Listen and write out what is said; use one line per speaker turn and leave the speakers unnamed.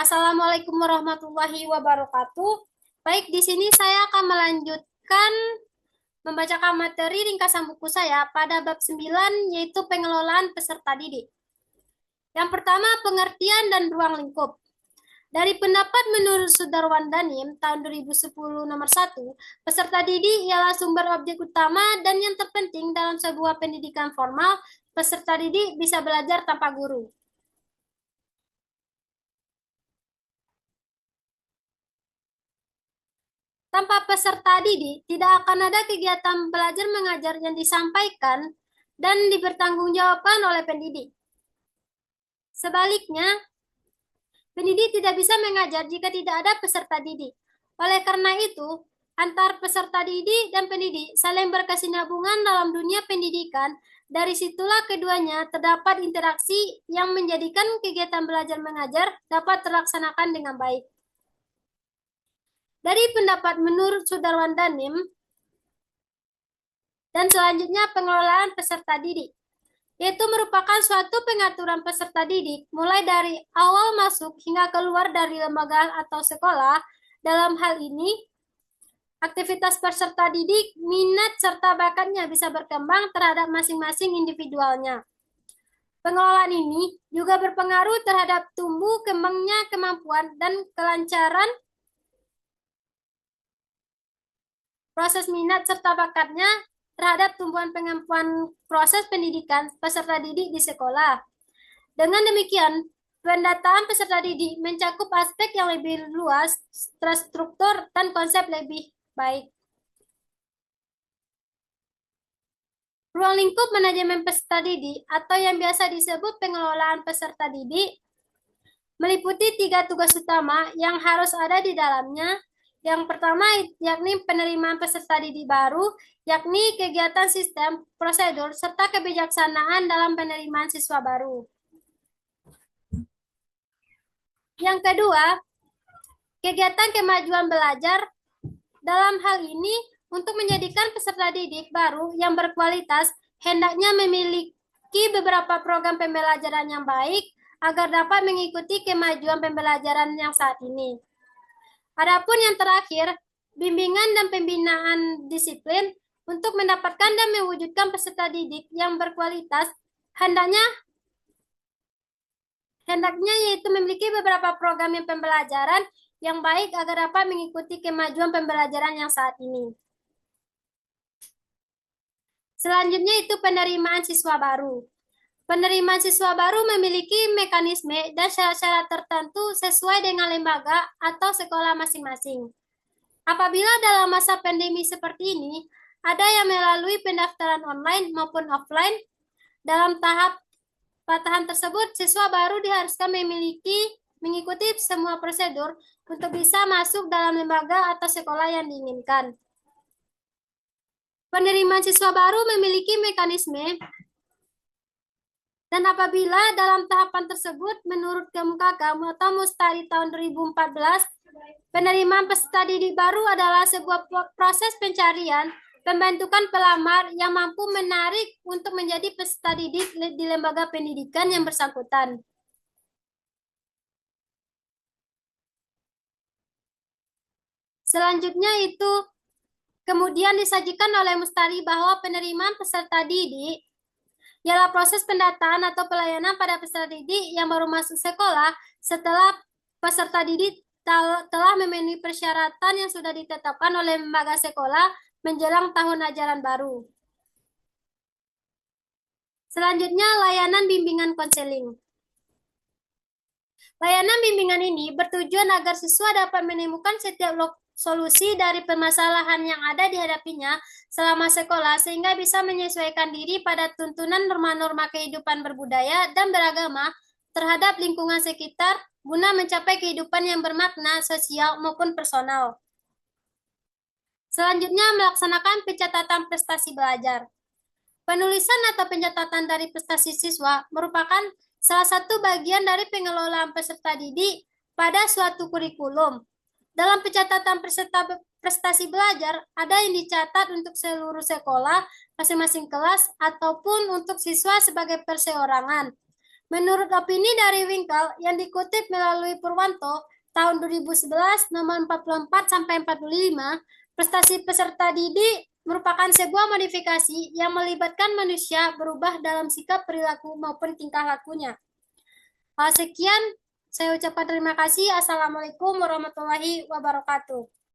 Assalamualaikum warahmatullahi wabarakatuh. Baik, di sini saya akan melanjutkan membacakan materi ringkasan buku saya pada bab 9, yaitu pengelolaan peserta didik. Yang pertama, pengertian dan ruang lingkup. Dari pendapat menurut Sudarwan Danim tahun 2010 nomor 1, peserta didik ialah sumber objek utama dan yang terpenting dalam sebuah pendidikan formal. Peserta didik bisa belajar tanpa guru. Tanpa peserta didik, tidak akan ada kegiatan belajar mengajar yang disampaikan dan dipertanggungjawabkan oleh pendidik. Sebaliknya, pendidik tidak bisa mengajar jika tidak ada peserta didik. Oleh karena itu, antar peserta didik dan pendidik saling berkesinambungan dalam dunia pendidikan. Dari situlah keduanya terdapat interaksi yang menjadikan kegiatan belajar mengajar dapat terlaksanakan dengan baik. Dari pendapat menurut Sudarwan Danim, dan selanjutnya pengelolaan peserta didik, yaitu merupakan suatu pengaturan peserta didik mulai dari awal masuk hingga keluar dari lembaga atau sekolah. Dalam hal ini, aktivitas peserta didik, minat serta bakatnya bisa berkembang terhadap masing-masing individualnya. Pengelolaan ini juga berpengaruh terhadap tumbuh kembangnya kemampuan dan kelancaran proses minat serta bakatnya terhadap tumbuhan kemampuan proses pendidikan peserta didik di sekolah. Dengan demikian, pendataan peserta didik mencakup aspek yang lebih luas, terstruktur, dan konsep lebih baik. Ruang lingkup manajemen peserta didik atau yang biasa disebut pengelolaan peserta didik meliputi 3 tugas utama yang harus ada di dalamnya. Yang pertama yakni penerimaan peserta didik baru, yakni kegiatan sistem, prosedur, serta kebijaksanaan dalam penerimaan siswa baru. Yang kedua, kegiatan kemajuan belajar. Dalam hal ini, untuk menjadikan peserta didik baru yang berkualitas, hendaknya memiliki beberapa program pembelajaran yang baik agar dapat mengikuti kemajuan pembelajaran yang saat ini. Adapun yang terakhir, bimbingan dan pembinaan disiplin untuk mendapatkan dan mewujudkan peserta didik yang berkualitas, hendaknya yaitu memiliki beberapa program yang pembelajaran yang baik agar dapat mengikuti kemajuan pembelajaran yang saat ini. Selanjutnya itu penerimaan siswa baru. Penerimaan siswa baru memiliki mekanisme dan syarat-syarat tertentu sesuai dengan lembaga atau sekolah masing-masing. Apabila dalam masa pandemi seperti ini, ada yang melalui pendaftaran online maupun offline, dalam tahap tahap tersebut, siswa baru diharuskan mengikuti semua prosedur untuk bisa masuk dalam lembaga atau sekolah yang diinginkan. Penerimaan siswa baru memiliki mekanisme, dan apabila dalam tahapan tersebut menurut Kemukaga atau Mustari tahun 2014, penerimaan peserta didik baru adalah sebuah proses pencarian pembentukan pelamar yang mampu menarik untuk menjadi peserta didik di lembaga pendidikan yang bersangkutan. Selanjutnya itu kemudian disajikan oleh Mustari bahwa penerimaan peserta didik ialah proses pendataan atau pelayanan pada peserta didik yang baru masuk sekolah setelah peserta didik telah memenuhi persyaratan yang sudah ditetapkan oleh lembaga sekolah menjelang tahun ajaran baru. Selanjutnya, layanan bimbingan konseling. Layanan bimbingan ini bertujuan agar siswa dapat menemukan setiap solusi dari permasalahan yang ada dihadapinya selama sekolah sehingga bisa menyesuaikan diri pada tuntunan norma-norma kehidupan berbudaya dan beragama terhadap lingkungan sekitar guna mencapai kehidupan yang bermakna sosial maupun personal. Selanjutnya, melaksanakan pencatatan prestasi belajar. Penulisan atau pencatatan dari prestasi siswa merupakan salah satu bagian dari pengelolaan peserta didik pada suatu kurikulum. Dalam pencatatan prestasi belajar, ada yang dicatat untuk seluruh sekolah, masing-masing kelas, ataupun untuk siswa sebagai perseorangan. Menurut opini dari Winkle yang dikutip melalui Purwanto tahun 2011 nomor 44 sampai 45, prestasi peserta didik merupakan sebuah modifikasi yang melibatkan manusia berubah dalam sikap perilaku maupun tingkah lakunya. Sekian, saya ucapkan terima kasih. Assalamualaikum warahmatullahi wabarakatuh.